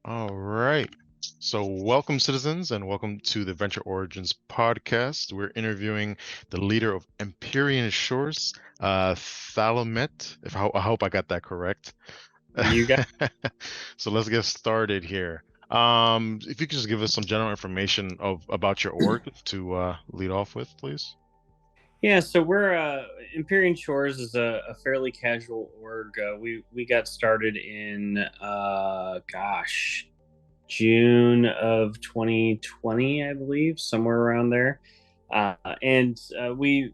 All right. So, welcome, citizens, and welcome to the Venture Origins podcast. We're interviewing the leader of Empyrean Shores, Thalimet. I hope I got that correct. You got So let's get started here. If you could just give us some general information of about your org to lead off with, please. Yeah, so we're Empyrean Shores is a fairly casual org. We got started in June of 2020, I believe, somewhere around there. And we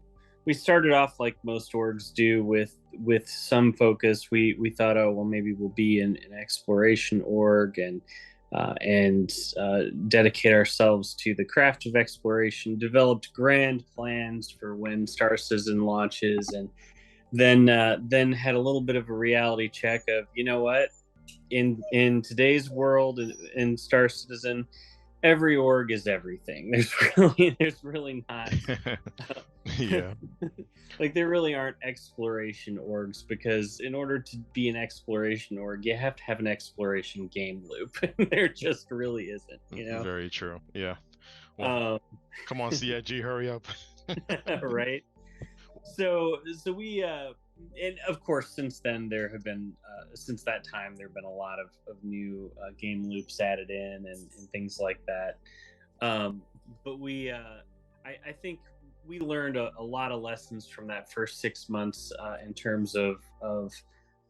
started off like most orgs do with some focus. We thought, oh well, maybe we'll be an exploration org and dedicate ourselves to the craft of exploration. Developed grand plans for when Star Citizen launches, and then had a little bit of a reality check of, you know what, in today's world in Star Citizen, every org is everything. There's really not Yeah. like there really aren't exploration orgs, because in order to be an exploration org, you have to have an exploration game loop. There just really isn't. Very true. Yeah. Well, Um, come on, CIG, hurry up. right. So we and of course since then there have been since that time there have been a lot of new game loops added in and things like that. um but I think we learned a lot of lessons from that first 6 months, in terms of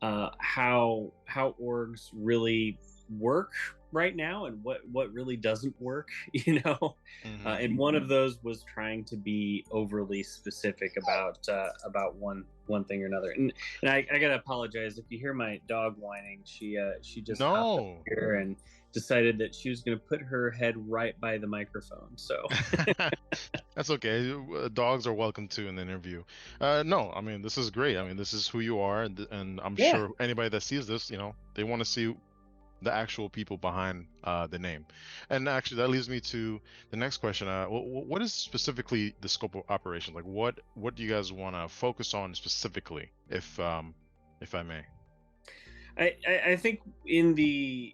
how orgs really work right now, and what really doesn't work. Hmm. And one of those was trying to be overly specific about one thing or another. And I gotta apologize if you hear my dog whining. She just hopped up No. here and decided that she was going to put her head right by the microphone. So That's okay. Dogs are welcome too in the interview. No, I mean this is great. I mean this is who you are, and I'm yeah. sure anybody that sees this, they want to see the actual people behind the name. And actually, that leads me to the next question. What is specifically the scope of operation? Like, what do you guys want to focus on specifically, if I may? I think in the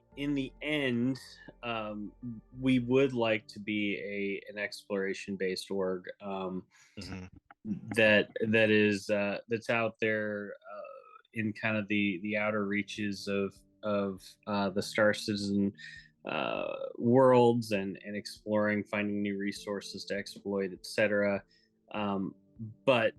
end, um, we would like to be an exploration based org, Hmm. that's out there, in kind of the outer reaches of the Star Citizen worlds, and exploring, finding new resources to exploit, etc. Um,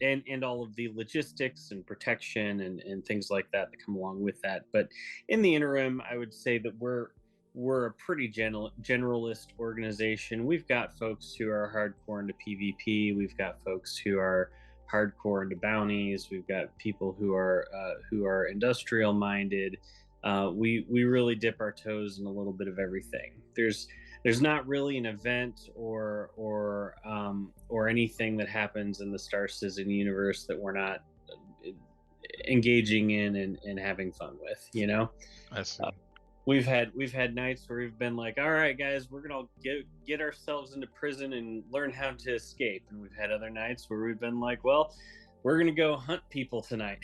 and all of the logistics and protection and things like that that come along with that. But in the interim, I would say that we're a pretty generalist organization. We've got folks who are hardcore into PvP. We've got folks who are hardcore into bounties. We've got people who are industrial minded. We really dip our toes in a little bit of everything. There's not really an event or anything that happens in the Star Citizen universe that we're not engaging in and having fun with. I Uh, see. we've had nights where we've been like, all right, guys, we're gonna get ourselves into prison and learn how to escape. And we've had other nights where we've been like, well, we're gonna go hunt people tonight.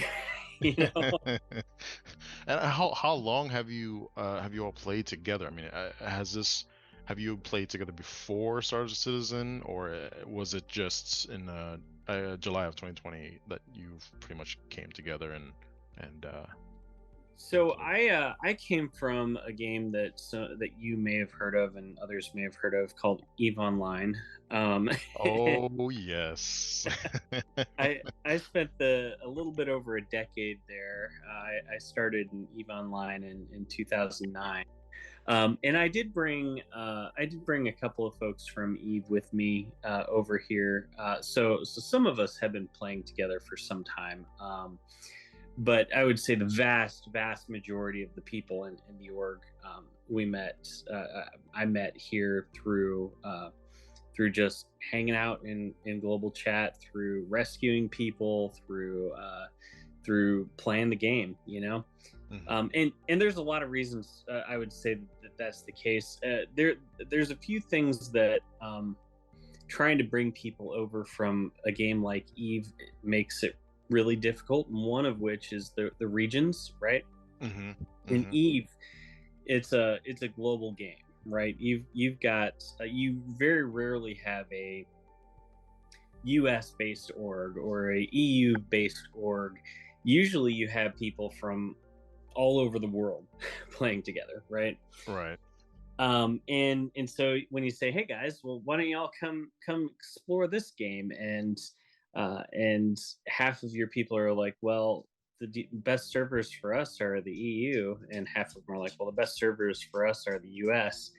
you know And how long have you all played together? I mean, have you played together before Star Citizen, or was it just in July of 2020 that you've pretty much came together and So played? I came from a game that you may have heard of and others may have heard of, called Eve Online. Um, Oh yes. I spent a little bit over a decade there. I started in Eve Online in 2009. And I did bring a couple of folks from Eve with me over here. So some of us have been playing together for some time. But I would say the vast majority of the people in the org, we met. I met here through just hanging out in global chat, through rescuing people, through playing the game. Hmm. And there's a lot of reasons, I would say that that's the case. There's a few things that, trying to bring people over from a game like Eve makes it really difficult. And one of which is the regions, right? Hmm. In Hmm. Eve, it's a global game, right? You've got you very rarely have a US based org or a EU based org. Usually you have people from all over the world playing together, right? Right. And so when you say, hey guys, well, why don't y'all come explore this game? And half of your people are like, well, the best servers for us are the EU, and half of them are like, well, the best servers for us are the US.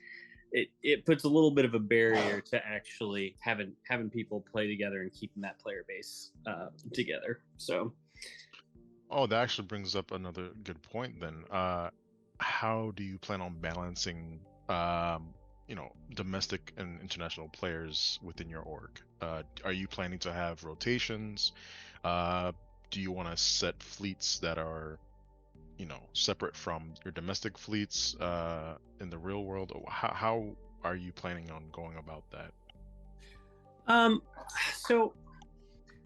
It puts a little bit of a barrier to actually having people play together and keeping that player base together. So Oh, that actually brings up another good point then. How do you plan on balancing, domestic and international players within your org? Are you planning to have rotations? Uh, do you want to set fleets that are, separate from your domestic fleets, in the real world? Or how are you planning on going about that? um so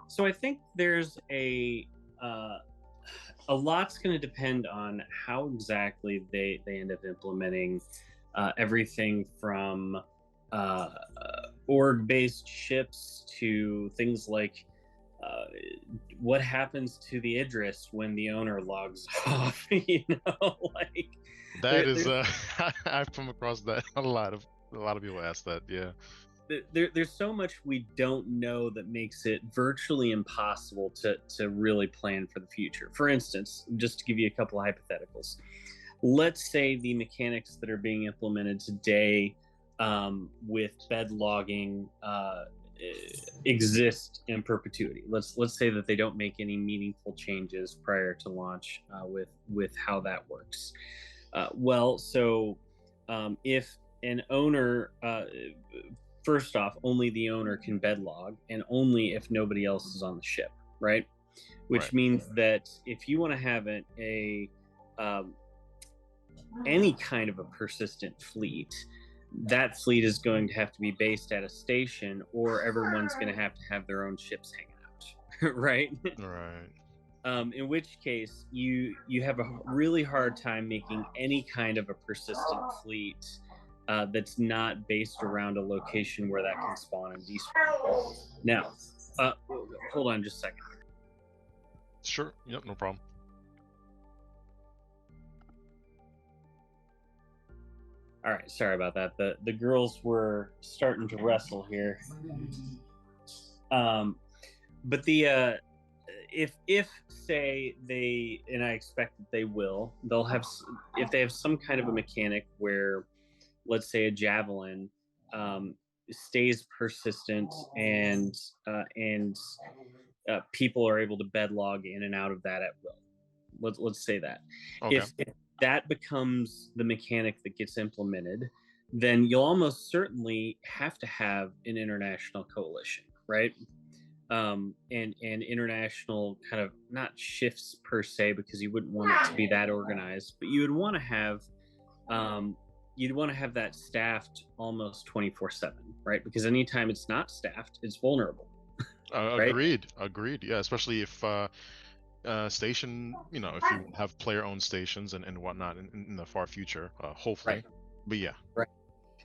so I think there's uh, a lot's going to depend on how exactly they end up implementing everything from uh, org based ships to things like uh, what happens to the Idris when the owner logs off. Like That is, there's I've come across that a lot of people ask that. Yeah. there's so much we don't know that makes it virtually impossible to really plan for the future. For instance, just to give you a couple of hypotheticals, let's say the mechanics that are being implemented today with bed logging exist in perpetuity. Let's say that they don't make any meaningful changes prior to launch with how that works. Well, so if an owner first off, only the owner can bed log, and only if nobody else is on the ship, right? Which Right. means that if you want to have a um, any kind of a persistent fleet, that fleet is going to have to be based at a station, or everyone's going to have their own ships hanging out, right? Right. In which case, you have a really hard time making any kind of a persistent fleet that's not based around a location where that can spawn and despawn. Now, uh, hold on just a second. Sure. Yep. No problem. All right, sorry about that. The girls were starting to wrestle here. Um, but the if say they, and I expect that they will, they'll have, if they have some kind of a mechanic where, let's say, a javelin stays persistent, and people are able to bed log in and out of that at will. Let's say that Okay. if that becomes the mechanic that gets implemented, then you'll almost certainly have to have an international coalition, right? And international kind of, not shifts per se, because you wouldn't want it to be that organized, but you would want to have um, you'd want to have that staffed almost 24/7, right? Because anytime it's not staffed, it's vulnerable, right? Agreed. Yeah, especially if station, if you have player-owned stations and whatnot in the far future, Right. hopefully. But yeah. Right.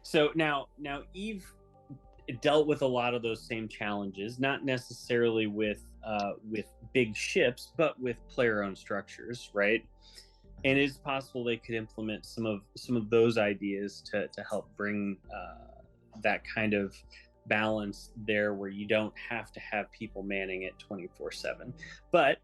So now Eve dealt with a lot of those same challenges, not necessarily with big ships, but with player-owned structures, right? And it's possible they could implement some of those ideas to help bring that kind of balance there, where you don't have to have people manning it 24/7. But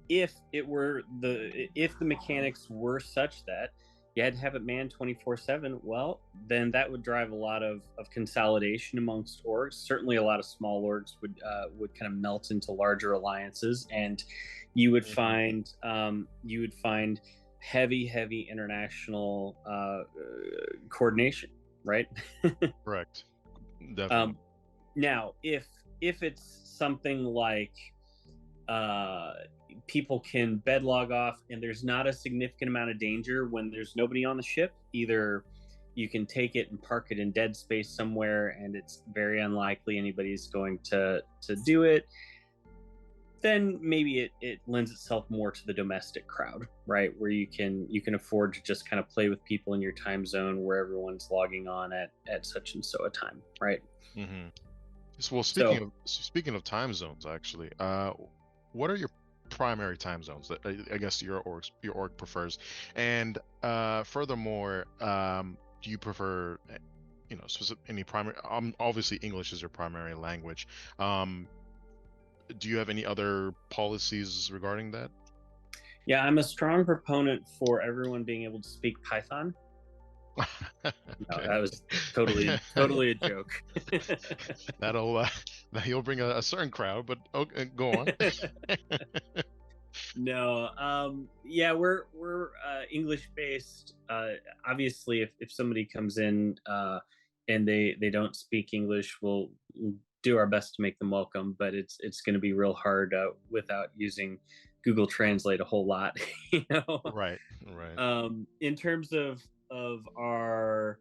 if the mechanics were such that you had to have it manned 24/7, well, then that would drive a lot of consolidation amongst orgs. Certainly, a lot of small orgs would kind of melt into larger alliances, and Mhm. you would find heavy international coordination, right? Correct. Definitely. um, Now, if it's something like uh, people can bed log off and there's not a significant amount of danger when there's nobody on the ship, either you can take it and park it in dead space somewhere, and it's very unlikely anybody's going to do it. then maybe it lends itself more to the domestic crowd, right? Where you can afford to just kind of play with people in your time zone where everyone's logging on at such and so a time, right? Hmm. Well, So speaking of time zones, actually, what are your primary time zones that I guess your org prefers? And furthermore, do you prefer, specific any primary? Obviously, English is your primary language. Um, do you have any other policies regarding that? yeah, I'm a strong proponent for everyone being able to speak Python. No, Okay. that was totally a joke. That'll you'll bring a certain crowd, but okay, go on. No, yeah, we're English based. Obviously, if somebody comes in and they don't speak English, we'll do our best to make them welcome. But it's going to be real hard without using Google Translate a whole lot. You know, Right, right. in terms of our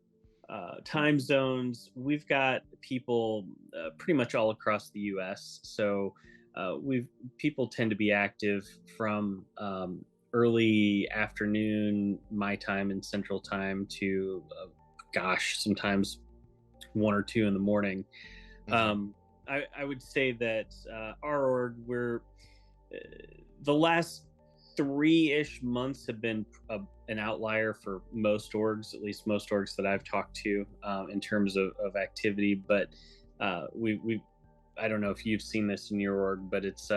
time zones, we've got people pretty much all across the U.S. So we've people tend to be active from early afternoon my time and Central Time to gosh, sometimes 1 or 2 in the morning. Hmm. Um, I would say that our org, we're uh, the last 3-ish months have been an outlier for most orgs, at least most orgs that I've talked to in terms of activity. But we I don't know if you've seen this in your org, but it's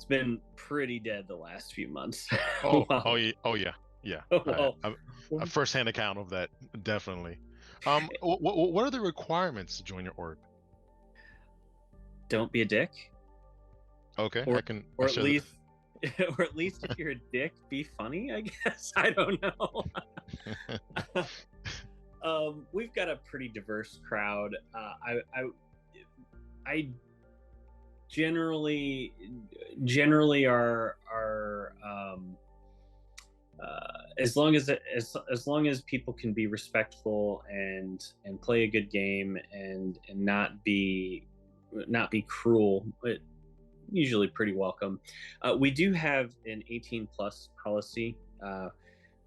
been pretty dead the last few months. Oh Wow. yeah, oh yeah, yeah. Well, A first-hand account of that, definitely. What are the requirements to join your org? don't be a dick, Okay, or I or at share the. least or at least if you're a dick, be funny. I guess I don't know. We've got a pretty diverse crowd. I generally are as long as long as people can be respectful and play a good game and not be cruel, it usually pretty welcome. We do have an 18 plus policy.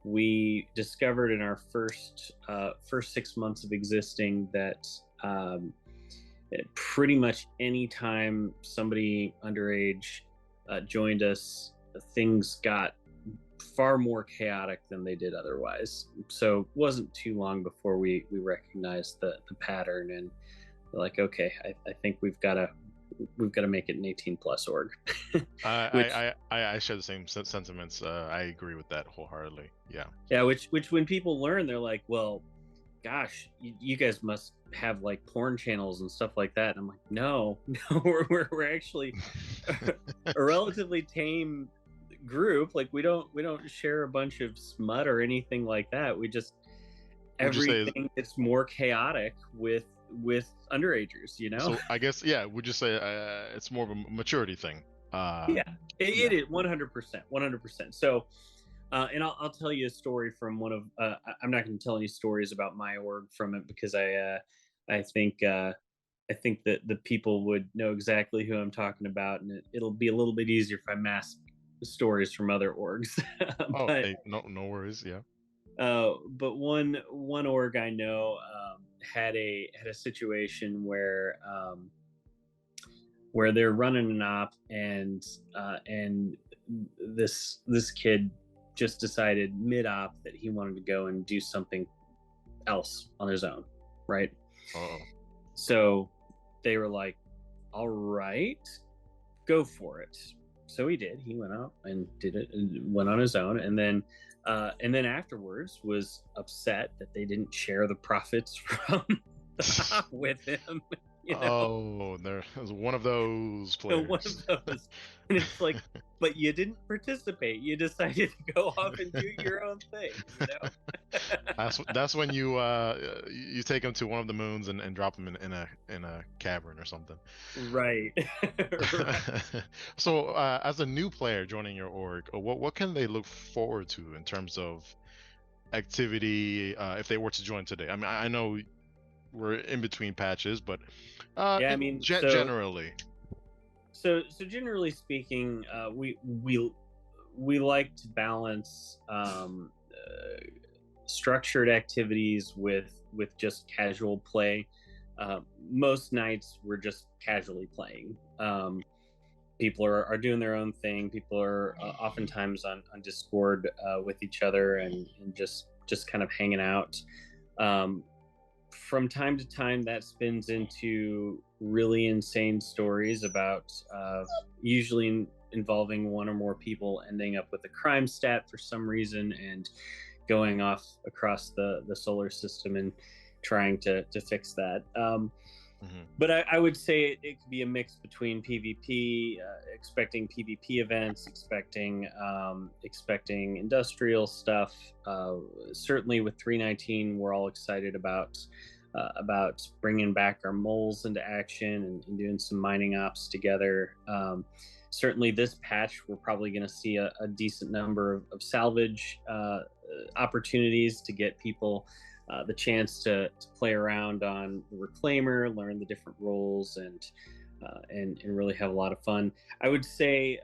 We discovered in our first 6 months of existing that pretty much any time somebody underage joined us, things got far more chaotic than they did otherwise. So it wasn't too long before we recognized the pattern and like, okay, I think we've got to make it an 18 plus org, which I share the same sentiments. I agree with that wholeheartedly. Yeah. yeah, which when people learn, they're like, well, gosh, you guys must have like porn channels and stuff like that. And I'm like, no, no, we're actually a relatively tame group. Like we don't share a bunch of smut or anything like that. We just Would you say everything is more chaotic with underagers, you know? so? I guess yeah. Would you say it's more of a maturity thing? Yeah, it Yeah. is 100%, 100%. So, and I'll tell you a story from one of. I'm not going to tell any stories about my org from it because I think I think that the people would know exactly who I'm talking about, and it'll be a little bit easier if I mask stories from other orgs. Oh, but hey, no worries. Yeah. but one org I know had a situation where they're running an op and this kid just decided mid op that he wanted to go and do something else on his own, right? Oh. So they were like, all right, go for it. So he did. He went out and did it and went on his own, and then afterwards was upset that they didn't share the profits from the op with him. You know, Oh, there was one of those one players. of those, and it's like, but you didn't participate. You decided to go off and do your own thing. You know. That's when you take him to one of the moons and drop him in a cavern or something. Right. Right. So, as a new player joining your org, what can they look forward to in terms of activity if they were to join today? I mean, I know we're in between patches, but Yeah, I mean, generally. So generally speaking, we like to balance structured activities with just casual play. Most nights we're just casually playing. People are doing their own thing. People are oftentimes on Discord with each other and just kind of hanging out. Um, from time to time, that spins into really insane stories about usually involving one or more people ending up with a crime stat for some reason and going off across the solar system and trying to fix that. But I would say it could be a mix between PvP, expecting PvP events, expecting industrial stuff. Certainly with 319, we're all excited about bringing back our moles into action and doing some mining ops together. Certainly, this patch, we're probably going to see a decent number of salvage opportunities to get people the chance to play around on the reclaimer, learn the different roles, and really have a lot of fun. I would say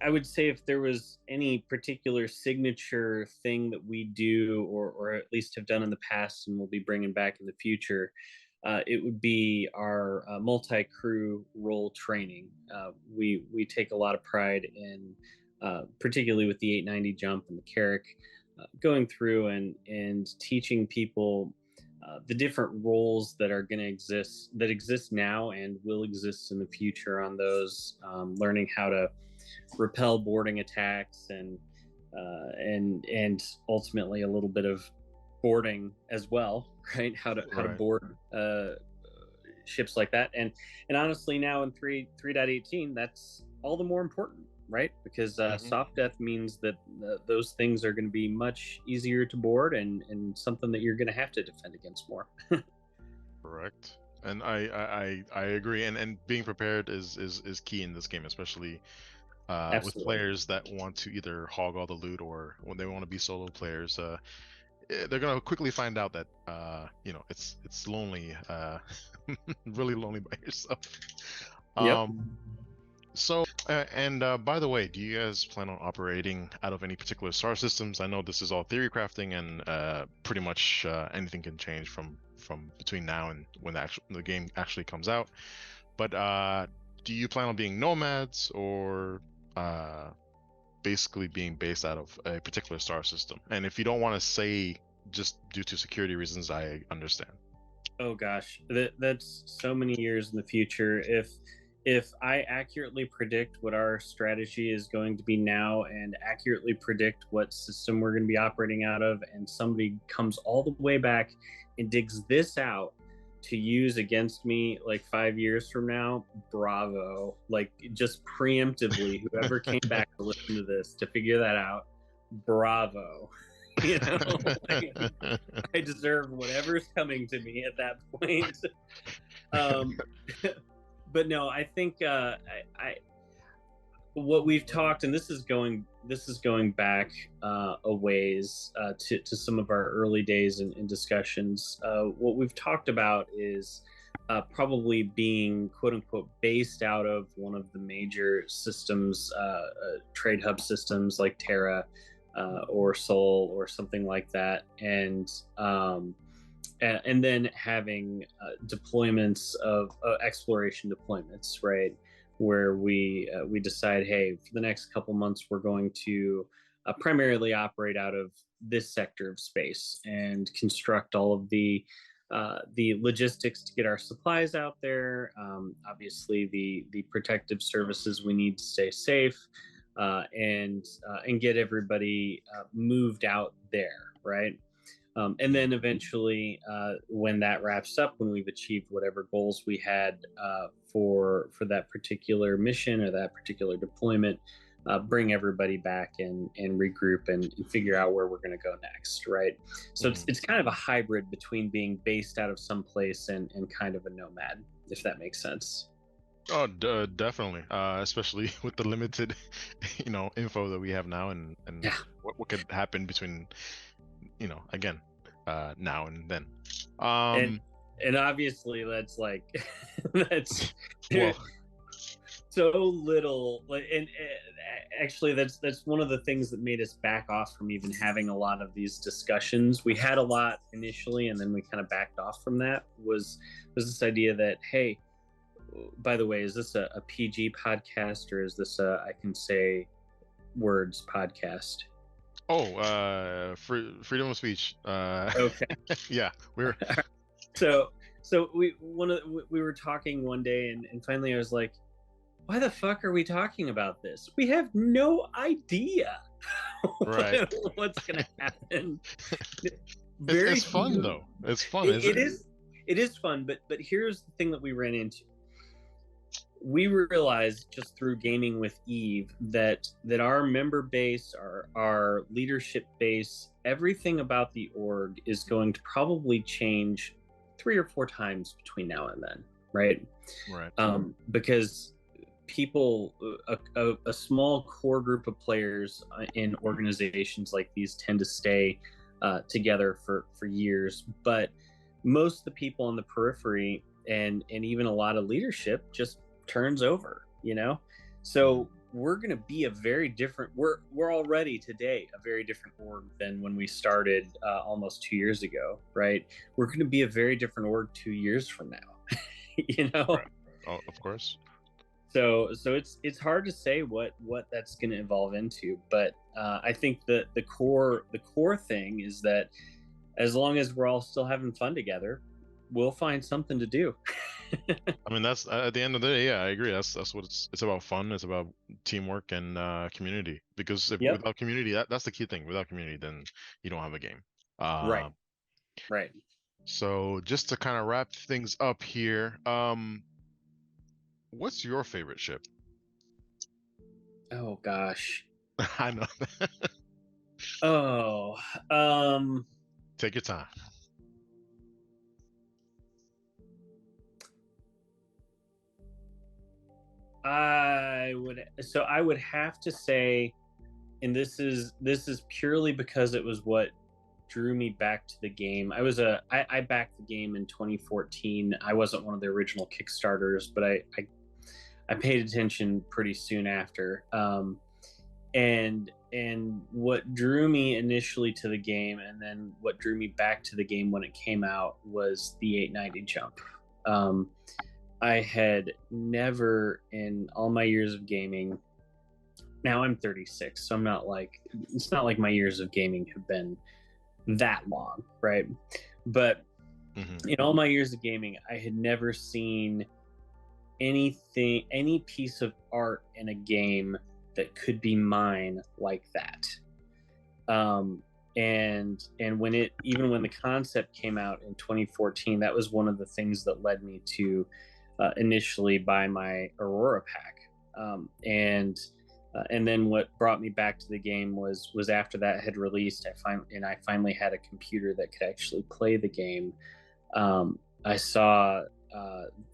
if there was any particular signature thing that we do, or at least have done in the past, and we'll be bringing back in the future, it would be our multi-crew role training. We take a lot of pride in, particularly with the 890 jump and the Carrick, going through and teaching people the different roles that are going to exist now and will exist in the future on those, learning how to repel boarding attacks and ultimately a little bit of boarding as well, right? How to board ships like that, and honestly now in 3.18 that's all the more important, right? Because soft death means that those things are going to be much easier to board and something that you're going to have to defend against more. Correct. And I agree. And being prepared is key in this game, especially with players that want to either hog all the loot or when they want to be solo players. They're gonna quickly find out that it's lonely, really lonely by yourself. Yep. So, by the way, do you guys plan on operating out of any particular star systems? I know this is all theory crafting, and pretty much anything can change from between now and when the game actually comes out. But do you plan on being nomads or basically being based out of a particular star system? And if you don't want to say just due to security reasons, I understand. Oh gosh, that's so many years in the future. If I accurately predict what our strategy is going to be now and accurately predict what system we're going to be operating out of, and somebody comes all the way back and digs this out to use against me like 5 years from now, bravo. Like, just preemptively, whoever came back to listen to this to figure that out, bravo. Like, I deserve whatever's coming to me at that point. But no, I think what we've talked, and this is going back a ways to some of our early days in discussions. What we've talked about is probably being quote unquote based out of one of the major systems, trade hub systems like Terra or Sol or something like that, and then having deployments of exploration deployments, right? Where we decide, hey, for the next couple months, we're going to primarily operate out of this sector of space and construct all of the logistics to get our supplies out there. Obviously, the protective services we need to stay safe, and get everybody moved out there, right? And then eventually, when that wraps up, when we've achieved whatever goals we had for that particular mission or that particular deployment, bring everybody back and regroup and figure out where we're going to go next, right? So it's kind of a hybrid between being based out of some place and kind of a nomad, if that makes sense. Oh, definitely. Especially with the limited, info that we have now, and Yeah. what could happen between, again, now and then. And obviously that's like that's well, so little, like, and actually that's one of the things that made us back off from even having a lot of these discussions. We had a lot initially, and then we kind of backed off from that. Was this idea that, hey, by the way, is this a PG podcast, or is this a I can say words podcast? Oh, freedom of speech. Okay. Yeah, we're So we were talking one day, and finally I was like, why the fuck are we talking about this? We have no idea right. what's gonna happen. It's Very fun few. though. It's fun, isn't It it? is, it is fun, but here's the thing that we ran into. We realized just through gaming with Eve that our member base, our leadership base, everything about the org is going to probably change 3 or 4 times between now and then, right? Right. Because people, a small core group of players in organizations like these tend to stay together for years, but most of the people on the periphery and even a lot of leadership just turns over, you know. So we're going to be a very different, we're already today a very different org than when we started almost 2 years ago, right? We're going to be a very different org 2 years from now. You know. Right. Oh, of course. So it's hard to say what that's going to evolve into, but I think that the core thing is that as long as we're all still having fun together, we'll find something to do. I mean, that's at the end of the day. Yeah, I agree. That's what it's about. Fun. It's about teamwork and community. Because if Yep. without community, that's the key thing. Without community, then you don't have a game. Right. Uh, Right. so just to kind of wrap things up here, what's your favorite ship? Oh gosh. I know. Oh. Um. Take your time. I would have to say, and this is purely because it was what drew me back to the game. I backed the game in 2014. I wasn't one of the original Kickstarters, but I paid attention pretty soon after. And what drew me initially to the game, and then what drew me back to the game when it came out, was the 890 jump. Um, I had never in all my years of gaming. Now I'm 36, so I'm not like, it's not like my years of gaming have been that long, right? But in all my years of gaming, I had never seen any piece of art in a game that could be mine like that. And when it, even when the concept came out in 2014, that was one of the things that led me to initially buy my Aurora pack. And then what brought me back to the game was after that had released, I finally had a computer that could actually play the game. I saw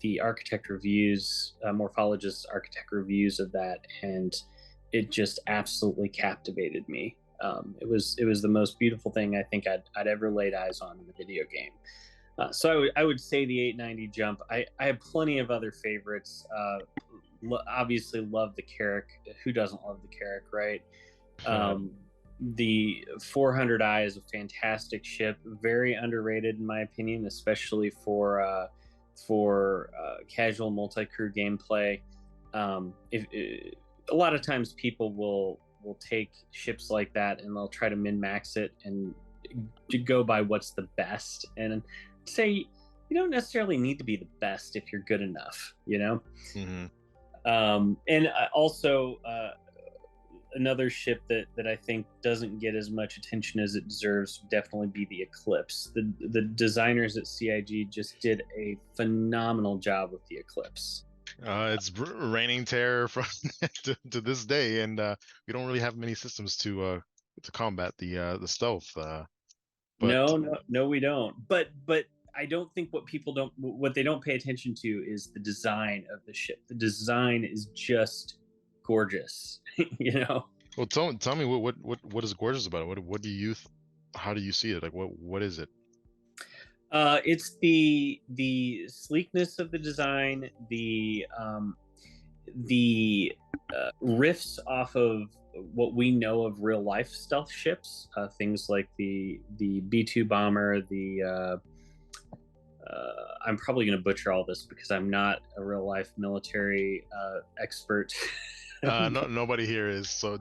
the architect reviews, morphologist architect reviews of that, and it just absolutely captivated me. It was the most beautiful thing I think I'd ever laid eyes on in a video game. So I would say the 890 jump. I have plenty of other favorites. Obviously, love the Carrack. Who doesn't love the Carrack, right? Um, the 400i is a fantastic ship, very underrated in my opinion, especially for casual multi-crew gameplay. If a lot of times people will take ships like that and they'll try to min max it and to go by what's the best, and say you don't necessarily need to be the best if you're good enough, you know. Mm-hmm. And also another ship that I think doesn't get as much attention as it deserves would definitely be the Eclipse. The designers at CIG just did a phenomenal job with the Eclipse. It's raining terror from to this day, and we don't really have many systems to combat the stealth. But No, we don't. But I don't think what they don't pay attention to is the design of the ship. The design is just gorgeous, you know. well, tell me what is gorgeous about it? What do you how do you see it? Like what is it? It's the sleekness of the design, the riffs off of what we know of real life stealth ships, things like the B-2 bomber, the I'm probably going to butcher all this because I'm not a real life military expert. No, nobody here is, so.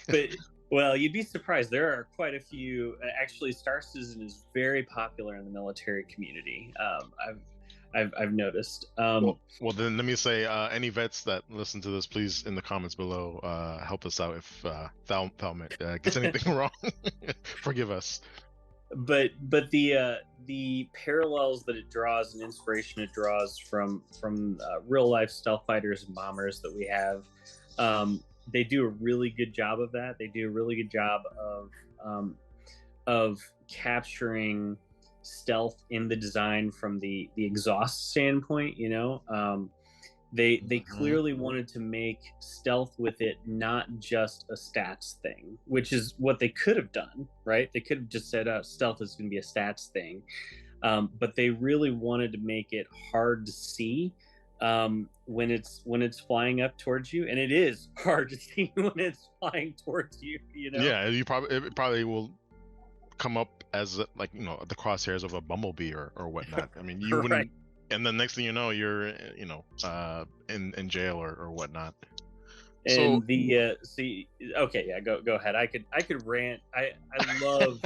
But well, you'd be surprised. There are quite a few. Actually, Star Citizen is very popular in the military community. I've noticed. Well, then let me say, any vets that listen to this, please in the comments below, help us out if Thalimet gets anything wrong. Forgive us. But the parallels that it draws and inspiration it draws from real life stealth fighters and bombers that we have, they do a really good job of that. They do a really good job of capturing stealth in the design from the exhaust standpoint. They clearly wanted to make stealth with it not just a stats thing, which is what they could have done, right? They could have just said, stealth is going to be a stats thing. But they really wanted to make it hard to see when it's flying up towards you, and it is hard to see when it's flying towards you. Yeah, it probably will come up as like the crosshairs of a bumblebee or whatnot. I mean, you wouldn't. Right. And then next thing you know, you're in jail or whatnot. And So okay, yeah, go ahead. I could rant. I love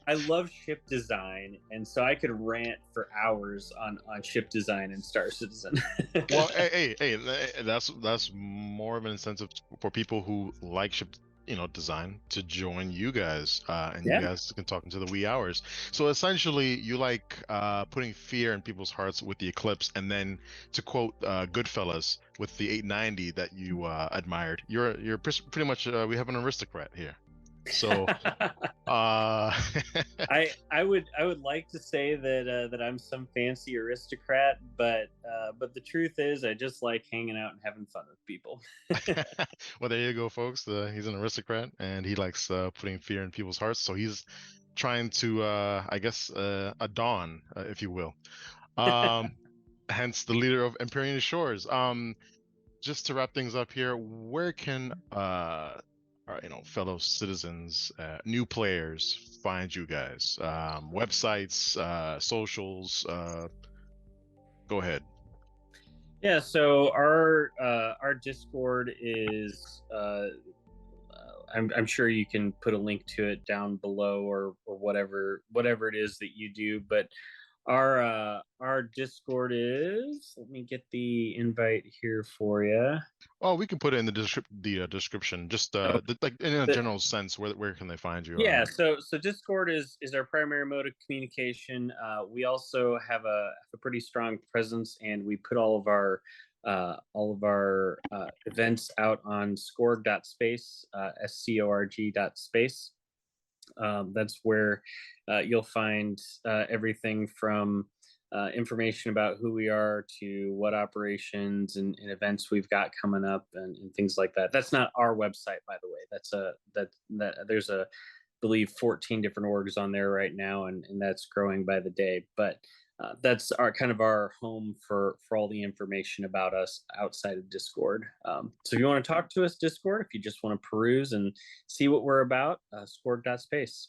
I love ship design, and so I could rant for hours on ship design in Star Citizen. well, hey, that's more of an incentive for people who like ship design to join you guys, and you Yeah. guys can talk into the wee hours. So essentially you like putting fear in people's hearts with the Eclipse, and then to quote Goodfellas with the 890 that you admired, you're pretty much we have an aristocrat here. So I would like to say that I'm some fancy aristocrat, but the truth is I just like hanging out and having fun with people. well, there you go, folks. He's an aristocrat, and he likes putting fear in people's hearts. So he's trying to, I guess, adorn, if you will. Hence the leader of Empyrean Shores. Just to wrap things up here, where can our, fellow citizens, new players, find you guys? Websites, socials. Go ahead. Yeah, so our Discord is I'm sure you can put a link to it down below or whatever it is that you do. But our Discord is, let me get the invite here for you. Oh, we can put it in the description. Just like in a general sense, where can they find you? Yeah, so Discord is our primary mode of communication. We also have a pretty strong presence, and we put all of our events out on scorg.space, scorg.space. That's where you'll find everything from information about who we are to what operations and events we've got coming up and things like that. That's not our website, by the way. That there's believe 14 different orgs on there right now, and that's growing by the day. But that's our kind of our home for all the information about us outside of Discord. So if you want to talk to us, Discord. If you just want to peruse and see what we're about, scorg.space.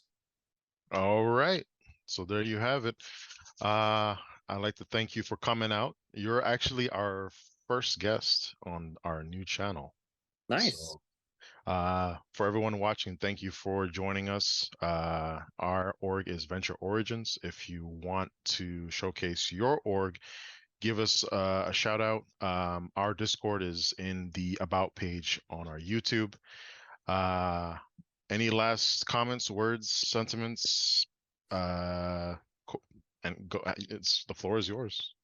All right. So there you have it. I'd like to thank you for coming out. You're actually our first guest on our new channel. Nice. So, for everyone watching, thank you for joining us. Our org is VentureOrigins. If you want to showcase your org, give us a shout out. Our Discord is in the About page on our YouTube. Any last comments, words, sentiments? And go. The floor is yours.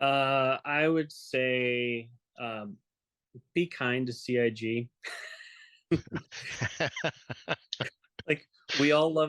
I would say be kind to CIG. Like, we all love